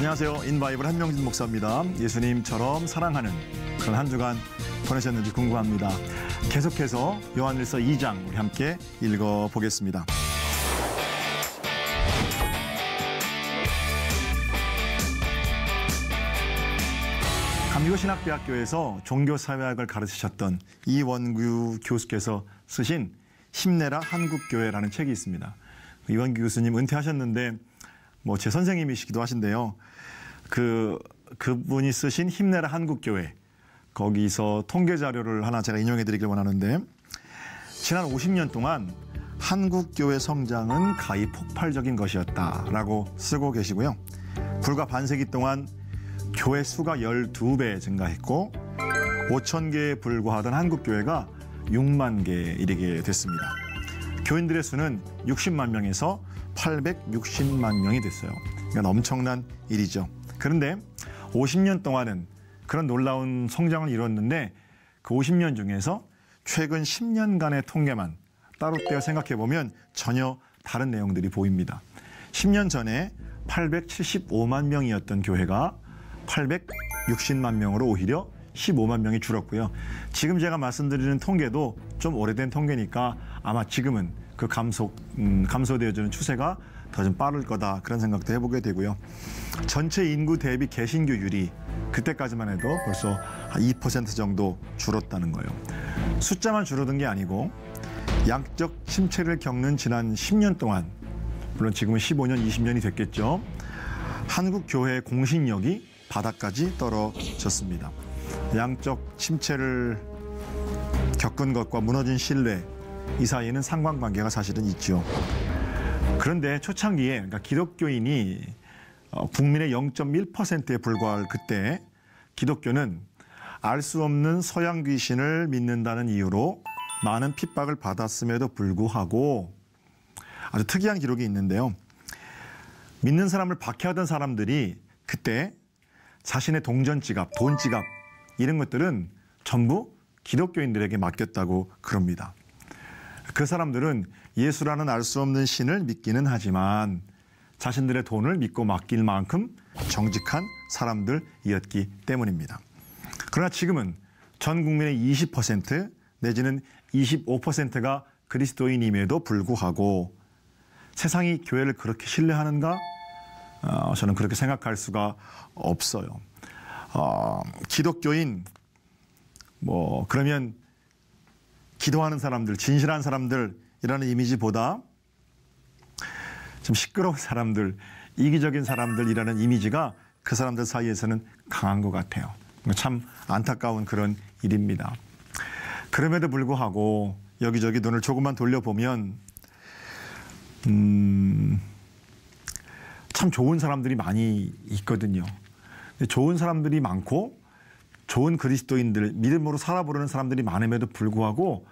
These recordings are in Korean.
안녕하세요. 인바이블 한명진 목사입니다. 예수님처럼 사랑하는 그런 한 주간 보내셨는지 궁금합니다. 계속해서 요한일서 2장 우리 함께 읽어보겠습니다. 감리교신학대학교에서 종교사회학을 가르치셨던 이원규 교수께서 쓰신 힘내라 한국교회라는 책이 있습니다. 이원규 교수님 은퇴하셨는데 제 선생님이시기도 하신데요. 그분이 쓰신 힘내라 한국교회, 거기서 통계 자료를 하나 제가 인용해 드리길 원하는데, 지난 50년 동안 한국교회 성장은 가히 폭발적인 것이었다라고 쓰고 계시고요. 불과 반세기 동안 교회 수가 12배 증가했고 5천 개에 불과하던 한국교회가 6만 개에 이르게 됐습니다. 교인들의 수는 60만 명에서 860만 명이 됐어요. 그러니까 엄청난 일이죠. 그런데 50년 동안은 그런 놀라운 성장을 이뤘는데 그 50년 중에서 최근 10년간의 통계만 따로 떼어 생각해보면 전혀 다른 내용들이 보입니다. 10년 전에 875만 명이었던 교회가 860만 명으로 오히려 15만 명이 줄었고요. 지금 제가 말씀드리는 통계도 좀 오래된 통계니까 아마 지금은 그 감소되어지는 추세가 더 좀 빠를 거다, 그런 생각도 해보게 되고요. 전체 인구 대비 개신교율이 그때까지만 해도 벌써 한 2% 정도 줄었다는 거예요. 숫자만 줄어든 게 아니고 양적 침체를 겪는 지난 10년 동안, 물론 지금은 15년, 20년이 됐겠죠. 한국 교회의 공신력이 바닥까지 떨어졌습니다. 양적 침체를 겪은 것과 무너진 신뢰, 이 사이에는 상관관계가 사실은 있죠. 그런데 초창기에, 그러니까 기독교인이 국민의 0.1%에 불과할 그때 기독교는 알 수 없는 서양 귀신을 믿는다는 이유로 많은 핍박을 받았음에도 불구하고 아주 특이한 기록이 있는데요. 믿는 사람을 박해하던 사람들이 그때 자신의 동전 지갑, 돈 지갑 이런 것들은 전부 기독교인들에게 맡겼다고 그럽니다. 그 사람들은 예수라는 알 수 없는 신을 믿기는 하지만 자신들의 돈을 믿고 맡길 만큼 정직한 사람들이었기 때문입니다. 그러나 지금은 전 국민의 20% 내지는 25%가 그리스도인임에도 불구하고 세상이 교회를 그렇게 신뢰하는가? 저는 그렇게 생각할 수가 없어요. 기독교인, 그러면 기도하는 사람들, 진실한 사람들이라는 이미지보다 좀 시끄러운 사람들, 이기적인 사람들이라는 이미지가 그 사람들 사이에서는 강한 것 같아요. 참 안타까운 그런 일입니다. 그럼에도 불구하고 여기저기 눈을 조금만 돌려보면 참 좋은 사람들이 많이 있거든요. 좋은 사람들이 많고 좋은 그리스도인들, 믿음으로 살아보려는 사람들이 많음에도 불구하고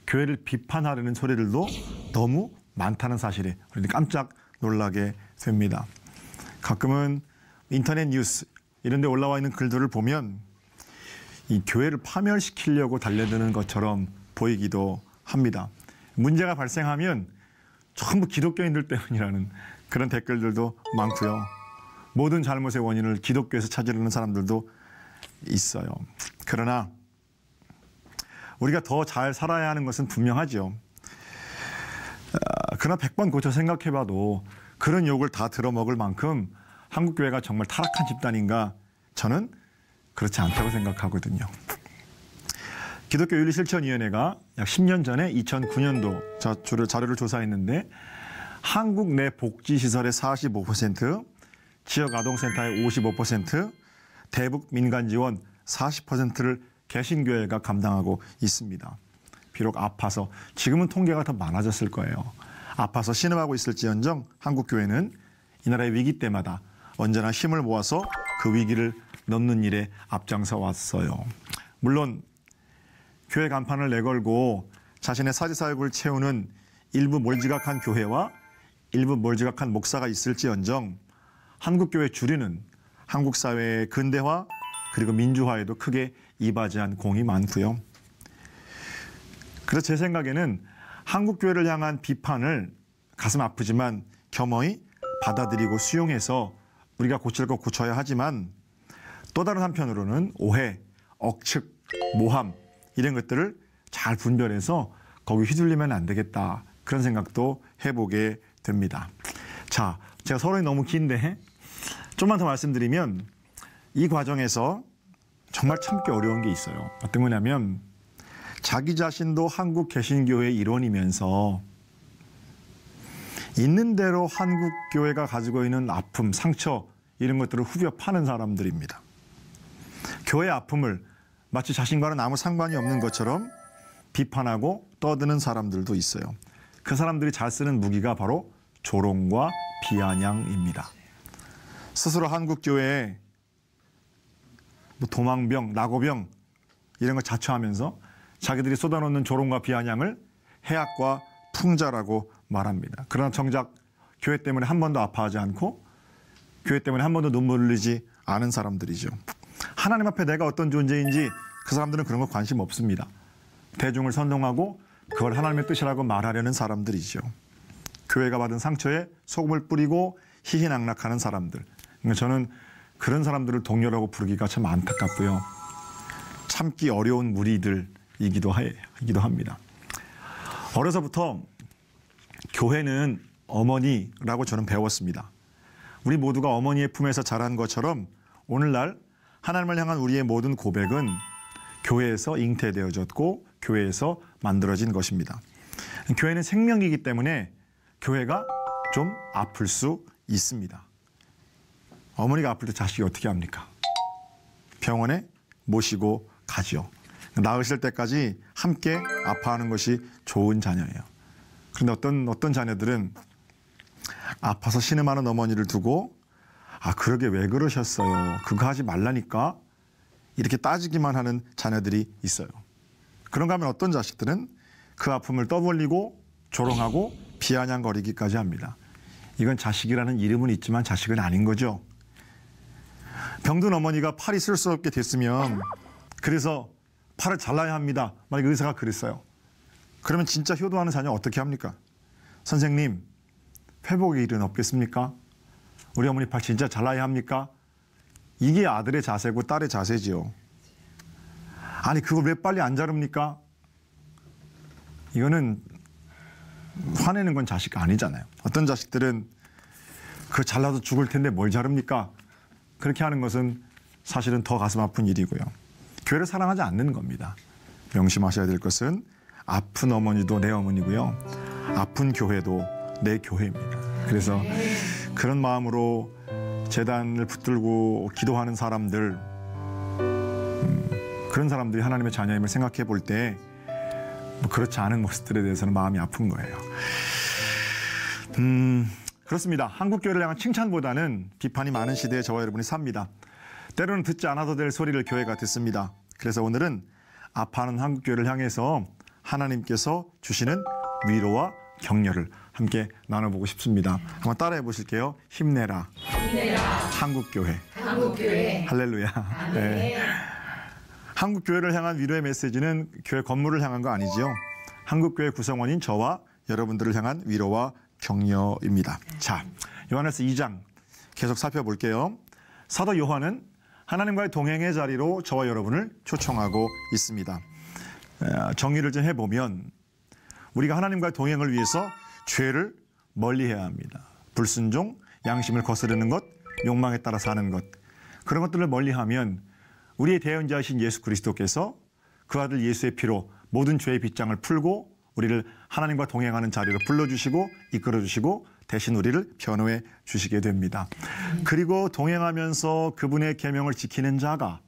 교회를 비판하려는 소리들도 너무 많다는 사실에 우리는 깜짝 놀라게 됩니다. 가끔은 인터넷 뉴스 이런 데 올라와 있는 글들을 보면 이 교회를 파멸시키려고 달려드는 것처럼 보이기도 합니다. 문제가 발생하면 전부 기독교인들 때문이라는 그런 댓글들도 많고요. 모든 잘못의 원인을 기독교에서 찾으려는 사람들도 있어요. 그러나 우리가 더 잘 살아야 하는 것은 분명하죠. 그러나 100번 고쳐 생각해봐도 그런 욕을 다 들어먹을 만큼 한국교회가 정말 타락한 집단인가? 저는 그렇지 않다고 생각하거든요. 기독교 윤리실천위원회가 약 10년 전에 2009년도 자료를 조사했는데 한국 내 복지시설의 45%, 지역아동센터의 55%, 대북 민간 지원 40%를 개신교회가 감당하고 있습니다. 비록 아파서, 지금은 통계가 더 많아졌을 거예요. 아파서 신음하고 있을지언정 한국교회는 이 나라의 위기 때마다 언제나 힘을 모아서 그 위기를 넘는 일에 앞장서 왔어요. 물론 교회 간판을 내걸고 자신의 사지사역을 채우는 일부 몰지각한 교회와 일부 몰지각한 목사가 있을지언정 한국교회 주류는 한국 사회의 근대화 그리고 민주화에도 크게 이바지한 공이 많고요. 그래서 제 생각에는 한국교회를 향한 비판을 가슴 아프지만 겸허히 받아들이고 수용해서 우리가 고칠 거 고쳐야 하지만 또 다른 한편으로는 오해, 억측, 모함 이런 것들을 잘 분별해서 거기 휘둘리면 안 되겠다. 그런 생각도 해보게 됩니다. 자, 제가 서론이 너무 긴데 좀만 더 말씀드리면 이 과정에서 정말 참기 어려운 게 있어요. 어떤 거냐면 자기 자신도 한국 개신교회의 일원이면서 있는 대로 한국교회가 가지고 있는 아픔, 상처 이런 것들을 후벼 파는 사람들입니다. 교회의 아픔을 마치 자신과는 아무 상관이 없는 것처럼 비판하고 떠드는 사람들도 있어요. 그 사람들이 잘 쓰는 무기가 바로 조롱과 비아냥입니다. 스스로 한국교회에 도망병, 낙오병 이런 걸 자처하면서 자기들이 쏟아놓는 조롱과 비아냥을 해악과 풍자라고 말합니다. 그러나 정작 교회 때문에 한 번도 아파하지 않고 교회 때문에 한 번도 눈물 흘리지 않은 사람들이죠. 하나님 앞에 내가 어떤 존재인지 그 사람들은 그런 거 관심 없습니다. 대중을 선동하고 그걸 하나님의 뜻이라고 말하려는 사람들이죠. 교회가 받은 상처에 소금을 뿌리고 희희낙낙하는 사람들. 저는 그런 사람들을 동료라고 부르기가 참 안타깝고요. 참기 어려운 무리들이기도 합니다. 어려서부터 교회는 어머니라고 저는 배웠습니다. 우리 모두가 어머니의 품에서 자란 것처럼 오늘날 하나님을 향한 우리의 모든 고백은 교회에서 잉태되어졌고 교회에서 만들어진 것입니다. 교회는 생명이기 때문에 교회가 좀 아플 수 있습니다. 어머니가 아플 때 자식이 어떻게 합니까? 병원에 모시고 가죠. 나으실 때까지 함께 아파하는 것이 좋은 자녀예요. 그런데 어떤 자녀들은 아파서 신음하는 어머니를 두고 그러게 왜 그러셨어요? 그거 하지 말라니까? 이렇게 따지기만 하는 자녀들이 있어요. 그런가 하면 어떤 자식들은 그 아픔을 떠벌리고 조롱하고 비아냥거리기까지 합니다. 이건 자식이라는 이름은 있지만 자식은 아닌 거죠. 병든 어머니가 팔이 쓸수없게 됐으면 그래서 팔을 잘라야 합니다. 만약에 의사가 그랬어요. 그러면 진짜 효도하는 자녀 어떻게 합니까? 선생님, 회복의 일은 없겠습니까? 우리 어머니 팔 진짜 잘라야 합니까? 이게 아들의 자세고 딸의 자세지요. 아니 그걸 왜 빨리 안 자릅니까? 이거는 화내는 건 자식 아니잖아요. 어떤 자식들은 그 잘라도 죽을 텐데 뭘 자릅니까? 그렇게 하는 것은 사실은 더 가슴 아픈 일이고요. 교회를 사랑하지 않는 겁니다. 명심하셔야 될 것은 아픈 어머니도 내 어머니고요. 아픈 교회도 내 교회입니다. 그래서 그런 마음으로 제단을 붙들고 기도하는 사람들, 그런 사람들이 하나님의 자녀임을 생각해 볼 때 그렇지 않은 모습들에 대해서는 마음이 아픈 거예요. 그렇습니다. 한국교회를 향한 칭찬보다는 비판이 많은 시대에 저와 여러분이 삽니다. 때로는 듣지 않아도 될 소리를 교회가 듣습니다. 그래서 오늘은 아파하는 한국교회를 향해서 하나님께서 주시는 위로와 격려를 함께 나눠보고 싶습니다. 한번 따라해 보실게요. 힘내라. 힘내라. 한국교회. 한국교회. 할렐루야. 네. 한국교회를 향한 위로의 메시지는 교회 건물을 향한 거 아니지요. 한국교회 구성원인 저와 여러분들을 향한 위로와 격려입니다. 자, 요한일서 2장 계속 살펴볼게요. 사도 요한은 하나님과의 동행의 자리로 저와 여러분을 초청하고 있습니다. 정리를 좀 해보면 우리가 하나님과의 동행을 위해서 죄를 멀리해야 합니다. 불순종, 양심을 거스르는 것, 욕망에 따라 사는 것, 그런 것들을 멀리하면 우리의 대언자이신 예수 그리스도께서 그 아들 예수의 피로 모든 죄의 빗장을 풀고 우리를 하나님과 동행하는 자리로 불러주시고 이끌어주시고 대신 우리를 변호해 주시게 됩니다. 그리고 동행하면서 그분의 계명을 지키는 자가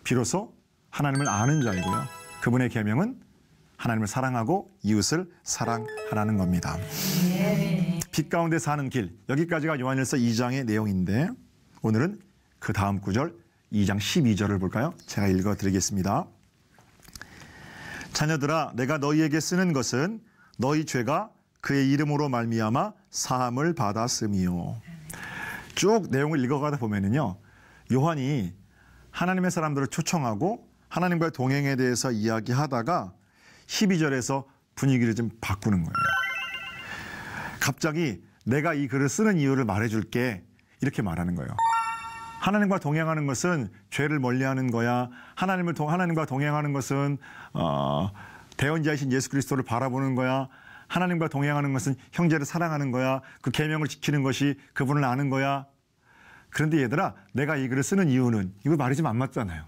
비로소 하나님을 아는 자이고요. 그분의 계명은 하나님을 사랑하고 이웃을 사랑하라는 겁니다. 빛 가운데 사는 길, 여기까지가 요한일서 2장의 내용인데 오늘은 그 다음 구절 2장 12절을 볼까요? 제가 읽어드리겠습니다. 자녀들아, 내가 너희에게 쓰는 것은 너희 죄가 그의 이름으로 말미암아 사함을 받았음이요. 쭉 내용을 읽어가다 보면은요, 요한이 하나님의 사람들을 초청하고 하나님과의 동행에 대해서 이야기하다가 12절에서 분위기를 좀 바꾸는 거예요. 갑자기 내가 이 글을 쓰는 이유를 말해줄게. 이렇게 말하는 거예요. 하나님과 동행하는 것은 죄를 멀리하는 거야. 하나님과 동행하는 것은 대언자이신 예수 그리스도를 바라보는 거야. 하나님과 동행하는 것은 형제를 사랑하는 거야. 그 계명을 지키는 것이 그분을 아는 거야. 그런데 얘들아, 내가 이 글을 쓰는 이유는, 이거 말이 좀 안 맞잖아요.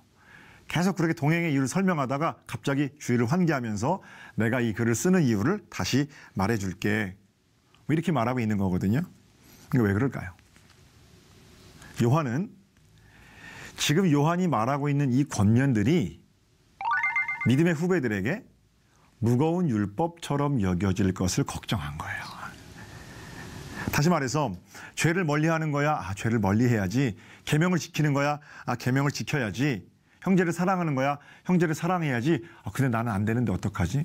계속 그렇게 동행의 이유를 설명하다가 갑자기 주의를 환기하면서 내가 이 글을 쓰는 이유를 다시 말해줄게. 이렇게 말하고 있는 거거든요. 이거 왜 그럴까요? 요한은 지금 요한이 말하고 있는 이 권면들이 믿음의 후배들에게 무거운 율법처럼 여겨질 것을 걱정한 거예요. 다시 말해서 죄를 멀리하는 거야. 죄를 멀리해야지. 계명을 지키는 거야. 계명을 지켜야지. 형제를 사랑하는 거야. 형제를 사랑해야지. 근데 나는 안 되는데 어떡하지?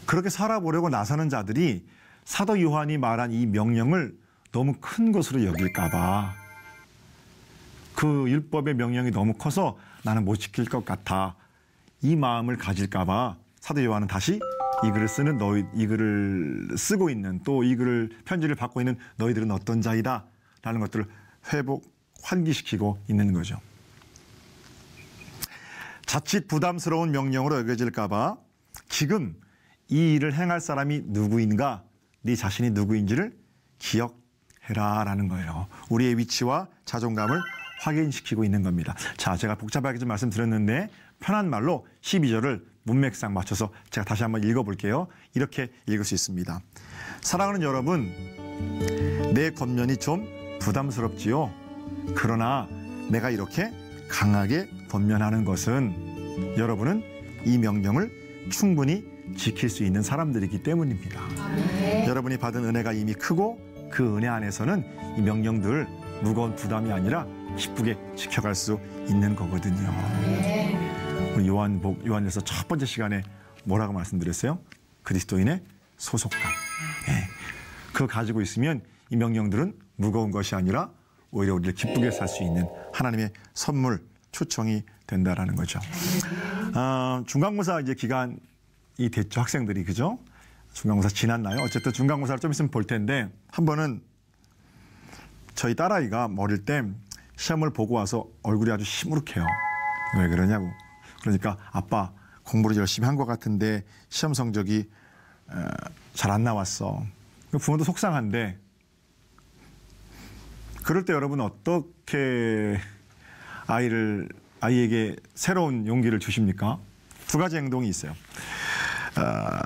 그렇게 살아보려고 나서는 자들이 사도 요한이 말한 이 명령을 너무 큰 것으로 여길까 봐, 그 율법의 명령이 너무 커서 나는 못 지킬 것 같아, 이 마음을 가질까 봐 사도 요한은 다시 이 글을 쓰고 있는, 또 이 글을 편지를 받고 있는 너희들은 어떤 자이다 라는 것들을 환기시키고 있는 거죠. 자칫 부담스러운 명령으로 여겨질까 봐 지금 이 일을 행할 사람이 누구인가, 네 자신이 누구인지를 기억해라 라는 거예요. 우리의 위치와 자존감을 확인시키고 있는 겁니다. 자, 제가 복잡하게 좀 말씀드렸는데 편한 말로 12절을 문맥상 맞춰서 제가 다시 한번 읽어볼게요. 이렇게 읽을 수 있습니다. 사랑하는 여러분, 내 권면이 좀 부담스럽지요. 그러나 내가 이렇게 강하게 권면하는 것은 여러분은 이 명령을 충분히 지킬 수 있는 사람들이기 때문입니다. 여러분이 받은 은혜가 이미 크고 그 은혜 안에서는 이 명령들 무거운 부담이 아니라 기쁘게 지켜갈 수 있는 거거든요. 우리 요한일서 첫 번째 시간에 뭐라고 말씀드렸어요? 그리스도인의 소속감. 그거 가지고 있으면 이 명령들은 무거운 것이 아니라 오히려 우리를 기쁘게 살 수 있는 하나님의 선물, 초청이 된다라는 거죠. 중간고사 이제 기간이 됐죠, 학생들이. 그죠? 중간고사 지났나요? 어쨌든 중간고사를 좀 있으면 볼 텐데, 한 번은 저희 딸아이가 어릴 때 시험을 보고 와서 얼굴이 아주 시무룩해요. 왜 그러냐고. 그러니까 아빠 공부를 열심히 한 것 같은데 시험 성적이 잘 안 나왔어. 부모도 속상한데, 그럴 때 여러분 어떻게 아이에게 새로운 용기를 주십니까? 두 가지 행동이 있어요.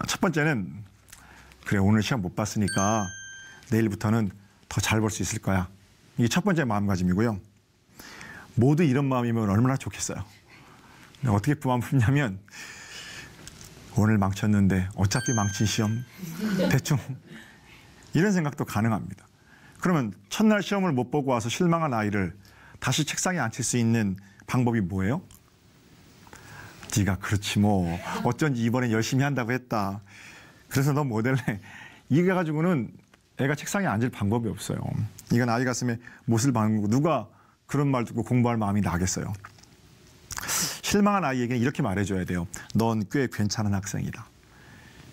첫 번째는, 그래, 오늘 시험 못 봤으니까 내일부터는 더 잘 볼 수 있을 거야. 이게 첫 번째 마음가짐이고요. 모두 이런 마음이면 얼마나 좋겠어요. 어떻게 마음 푸냐면, 오늘 망쳤는데 어차피 망친 시험 대충, 이런 생각도 가능합니다. 그러면 첫날 시험을 못 보고 와서 실망한 아이를 다시 책상에 앉힐 수 있는 방법이 뭐예요? 네가 그렇지 뭐, 어쩐지 이번엔 열심히 한다고 했다, 그래서 너 못 할래, 이거 가지고는 애가 책상에 앉을 방법이 없어요. 이건 아이 가슴에 못을 박는 거고, 누가 그런 말 듣고 공부할 마음이 나겠어요. 실망한 아이에게는 이렇게 말해줘야 돼요. 넌 꽤 괜찮은 학생이다.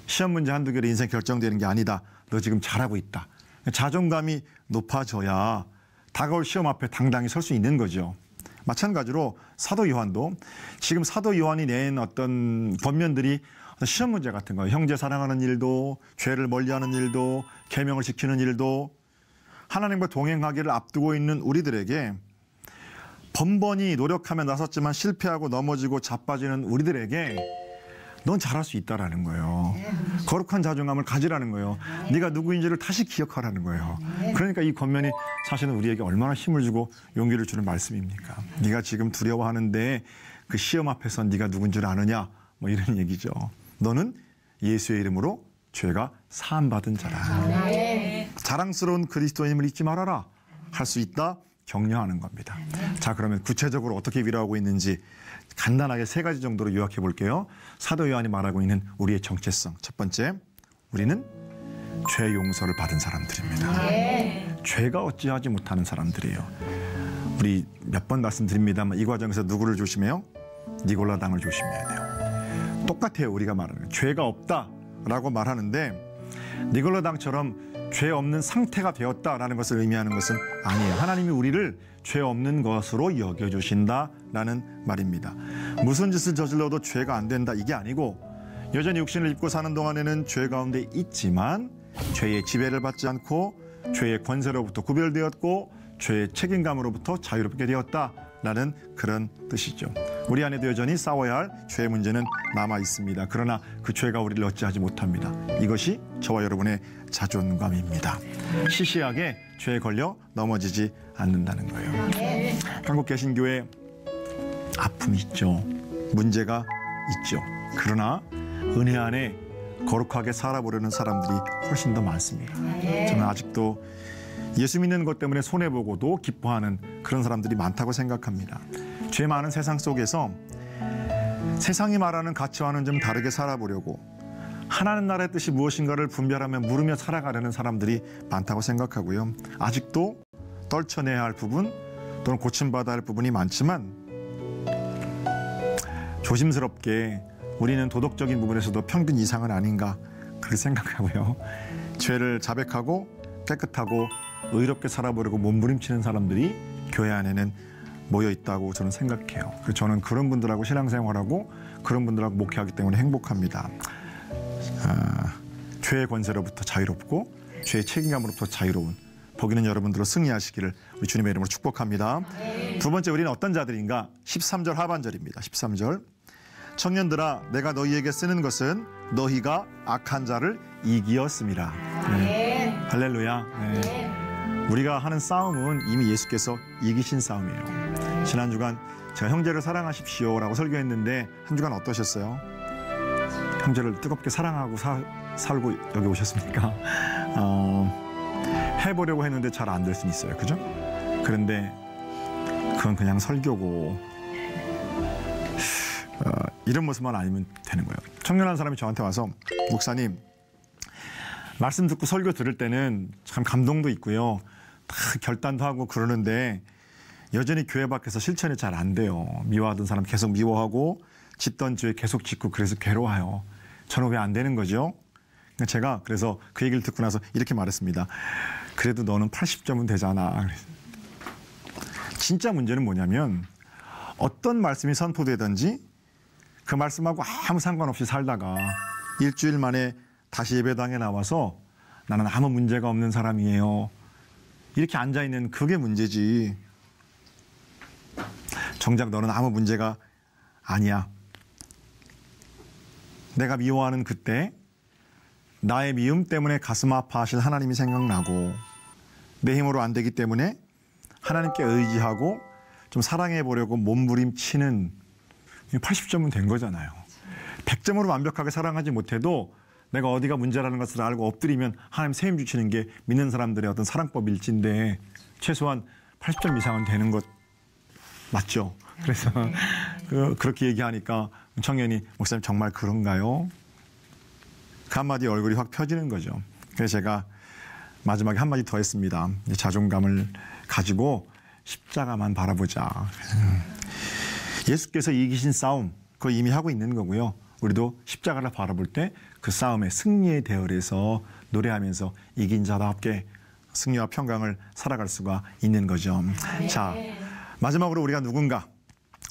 시험 문제 한두 개로 인생 결정되는 게 아니다. 너 지금 잘하고 있다. 자존감이 높아져야 다가올 시험 앞에 당당히 설 수 있는 거죠. 마찬가지로 사도 요한도 지금 사도 요한이 낸 어떤 권면들이 시험 문제 같은 거예요. 형제 사랑하는 일도, 죄를 멀리하는 일도, 계명을 지키는 일도, 하나님과 동행하기를 앞두고 있는 우리들에게, 번번이 노력하며 나섰지만 실패하고 넘어지고 자빠지는 우리들에게 넌 잘할 수 있다라는 거예요. 거룩한 자존감을 가지라는 거예요. 네가 누구인지를 다시 기억하라는 거예요. 그러니까 이 권면이 사실은 우리에게 얼마나 힘을 주고 용기를 주는 말씀입니까? 네가 지금 두려워하는데 그 시험 앞에서 네가 누군 줄 아느냐, 뭐 이런 얘기죠. 너는 예수의 이름으로 죄가 사함받은 자라. 자랑스러운 그리스도인임을 잊지 말아라. 할 수 있다, 격려하는 겁니다. 자, 그러면 구체적으로 어떻게 위로하고 있는지 간단하게 3가지 정도로 요약해 볼게요. 사도 요한이 말하고 있는 우리의 정체성. 첫 번째, 우리는 죄 용서를 받은 사람들입니다. 죄가 어찌하지 못하는 사람들이에요. 우리 몇 번 말씀드립니다만 이 과정에서 누구를 조심해요? 니골라당을 조심해야 돼요. 똑같아요. 우리가 말하는 죄가 없다라고 말하는데, 니골라당처럼 죄 없는 상태가 되었다라는 것을 의미하는 것은 아니에요. 하나님이 우리를 죄 없는 것으로 여겨주신다라는 말입니다. 무슨 짓을 저질러도 죄가 안 된다 이게 아니고 여전히 육신을 입고 사는 동안에는 죄 가운데 있지만 죄의 지배를 받지 않고 죄의 권세로부터 구별되었고 죄의 책임감으로부터 자유롭게 되었다라는 그런 뜻이죠. 우리 안에도 여전히 싸워야 할 죄의 문제는 남아 있습니다. 그러나 그 죄가 우리를 어찌하지 못합니다. 이것이 저와 여러분의 자존감입니다. 시시하게 죄에 걸려 넘어지지 않는다는 거예요. 한국 개신교회 아픔이 있죠. 문제가 있죠. 그러나 은혜 안에 거룩하게 살아보려는 사람들이 훨씬 더 많습니다. 저는 아직도 예수 믿는 것 때문에 손해보고도 기뻐하는 그런 사람들이 많다고 생각합니다. 죄 많은 세상 속에서 세상이 말하는 가치와는 좀 다르게 살아보려고 하나님 나라의 뜻이 무엇인가를 분별하며 물으며 살아가려는 사람들이 많다고 생각하고요. 아직도 떨쳐내야 할 부분 또는 고침받아야 할 부분이 많지만 조심스럽게 우리는 도덕적인 부분에서도 평균 이상은 아닌가 그렇게 생각하고요. 죄를 자백하고 깨끗하고 의롭게 살아보려고 몸부림치는 사람들이 교회 안에는 모여 있다고 저는 생각해요. 그래서 저는 그런 분들하고 신앙생활하고 그런 분들하고 목회하기 때문에 행복합니다. 죄의 권세로부터 자유롭고 죄의 책임감으로부터 자유로운 복 있는 여러분들로 승리하시기를 우리 주님의 이름으로 축복합니다. 두 번째 우리는 어떤 자들인가? 13절 하반절입니다. 13절 청년들아 내가 너희에게 쓰는 것은 너희가 악한 자를 이기었음이라. 네. 할렐루야. 네. 우리가 하는 싸움은 이미 예수께서 이기신 싸움이에요. 지난 주간 제가 형제를 사랑하십시오라고 설교했는데 한 주간 어떠셨어요? 형제를 뜨겁게 사랑하고 살고 여기 오셨습니까? 해보려고 했는데 잘 안 될 수는 있어요. 그죠? 그런데 그건 그냥 설교고 이런 모습만 아니면 되는 거예요. 청년한 사람이 저한테 와서 목사님 말씀 듣고 설교 들을 때는 참 감동도 있고요. 다 결단도 하고 그러는데 여전히 교회 밖에서 실천이 잘 안 돼요. 미워하던 사람 계속 미워하고 짓던 죄 계속 짓고 그래서 괴로워요. 저는 왜 안 되는 거죠? 제가 그래서 그 얘기를 듣고 나서 이렇게 말했습니다. 그래도 너는 80점은 되잖아. 진짜 문제는 뭐냐면 어떤 말씀이 선포되든지 그 말씀하고 아무 상관없이 살다가 일주일 만에 다시 예배당에 나와서 나는 아무 문제가 없는 사람이에요. 이렇게 앉아있는 그게 문제지. 정작 너는 아무 문제가 아니야. 내가 미워하는 그때 나의 미움 때문에 가슴 아파하실 하나님이 생각나고 내 힘으로 안 되기 때문에 하나님께 의지하고 좀 사랑해 보려고 몸부림치는 80점은 된 거잖아요. 100점으로 완벽하게 사랑하지 못해도 내가 어디가 문제라는 것을 알고 엎드리면 하나님 세임 주시는 게 믿는 사람들의 어떤 사랑법일진데 최소한 80점 이상은 되는 것 맞죠? 그래서 그렇게 얘기하니까 청년이 목사님 정말 그런가요? 그 한마디에 얼굴이 확 펴지는 거죠. 그래서 제가 마지막에 한마디 더 했습니다. 자존감을 가지고 십자가만 바라보자. 예수께서 이기신 싸움 그거 이미 하고 있는 거고요. 우리도 십자가를 바라볼 때 그 싸움의 승리의 대열에서 노래하면서 이긴 자답게 승리와 평강을 살아갈 수가 있는 거죠. 자, 마지막으로 우리가 누군가?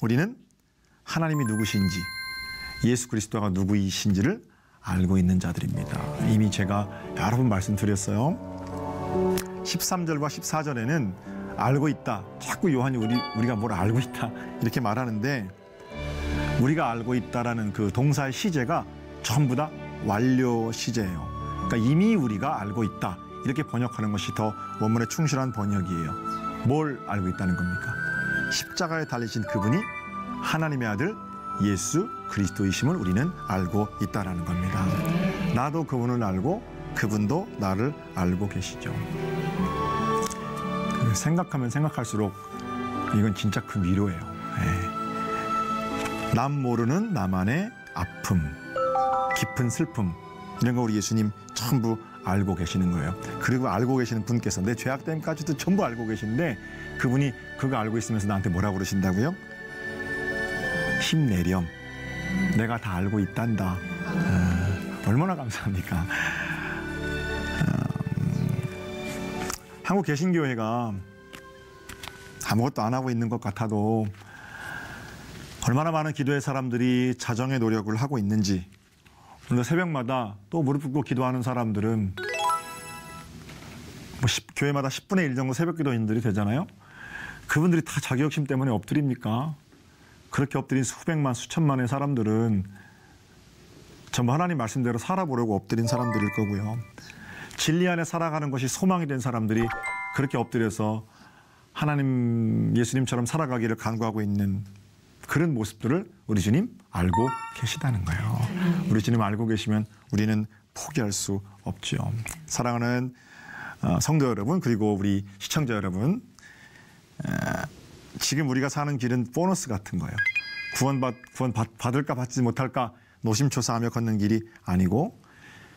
우리는 하나님이 누구신지 예수 그리스도가 누구이신지를 알고 있는 자들입니다. 이미 제가 여러 번 말씀드렸어요. 13절과 14절에는 알고 있다. 자꾸 요한이 우리가 뭘 알고 있다 이렇게 말하는데 우리가 알고 있다라는 그 동사의 시제가 전부 다 완료 시제예요. 그러니까 이미 우리가 알고 있다 이렇게 번역하는 것이 더 원문에 충실한 번역이에요. 뭘 알고 있다는 겁니까? 십자가에 달리신 그분이 하나님의 아들 예수 그리스도이심을 우리는 알고 있다라는 겁니다. 나도 그분을 알고 그분도 나를 알고 계시죠. 생각하면 생각할수록 이건 진짜 큰 위로예요. 남 모르는 나만의 아픔, 깊은 슬픔 이런 거 우리 예수님 전부 알고 계시는 거예요. 그리고 알고 계시는 분께서 내 죄악됨까지도 전부 알고 계신데 그분이 그거 알고 있으면서 나한테 뭐라고 그러신다고요? 힘내렴. 내가 다 알고 있단다. 얼마나 감사합니까? 한국 개신교회가 아무것도 안 하고 있는 것 같아도 얼마나 많은 기도의 사람들이 자정의 노력을 하고 있는지, 오늘 새벽마다 또 무릎 꿇고 기도하는 사람들은 교회마다 10분의 1 정도 새벽 기도인들이 되잖아요. 그분들이 다 자기 욕심 때문에 엎드립니까? 그렇게 엎드린 수백만 수천만의 사람들은 전부 하나님 말씀대로 살아보려고 엎드린 사람들일 거고요. 진리 안에 살아가는 것이 소망이 된 사람들이 그렇게 엎드려서 하나님 예수님처럼 살아가기를 간구하고 있는 그런 모습들을 우리 주님 알고 계시다는 거예요. 우리 주님 알고 계시면 우리는 포기할 수 없죠. 사랑하는 성도 여러분, 그리고 우리 시청자 여러분, 지금 우리가 사는 길은 보너스 같은 거예요. 구원 받을까 받지 못할까 노심초사하며 걷는 길이 아니고,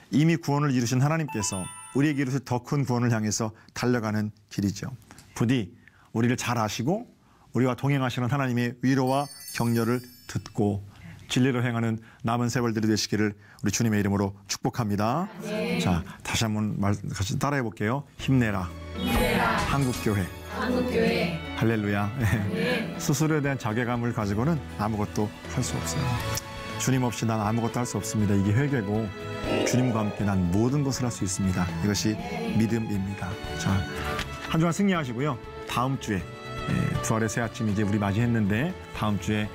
이미 구원을 이루신 하나님께서 우리에게 이루신 더 큰 구원을 향해서 달려가는 길이죠. 부디 우리를 잘 아시고 우리와 동행하시는 하나님의 위로와 격려를 듣고 진리로 행하는 남은 세월들이 되시기를 우리 주님의 이름으로 축복합니다. 네. 자, 다시 한번 같이 따라해 볼게요. 힘내라. 힘내라. 한국교회. 한국교회. 할렐루야. 네. 스스로에 대한 자괴감을 가지고는 아무것도 할 수 없어요. 주님 없이 난 아무것도 할 수 없습니다. 이게 회개고, 주님과 함께 난 모든 것을 할 수 있습니다. 이것이 믿음입니다. 자, 한 주간 승리하시고요. 다음 주에 부활의 새 아침 이제 우리 맞이했는데, 다음 주에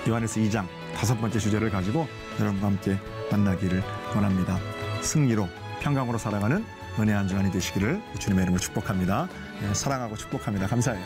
요한일서 2장 5번째 주제를 가지고 여러분과 함께 만나기를 원합니다. 승리로 평강으로 살아가는 은혜 한 주간이 되시기를 주님의 이름으로 축복합니다. 사랑하고 축복합니다. 감사해요.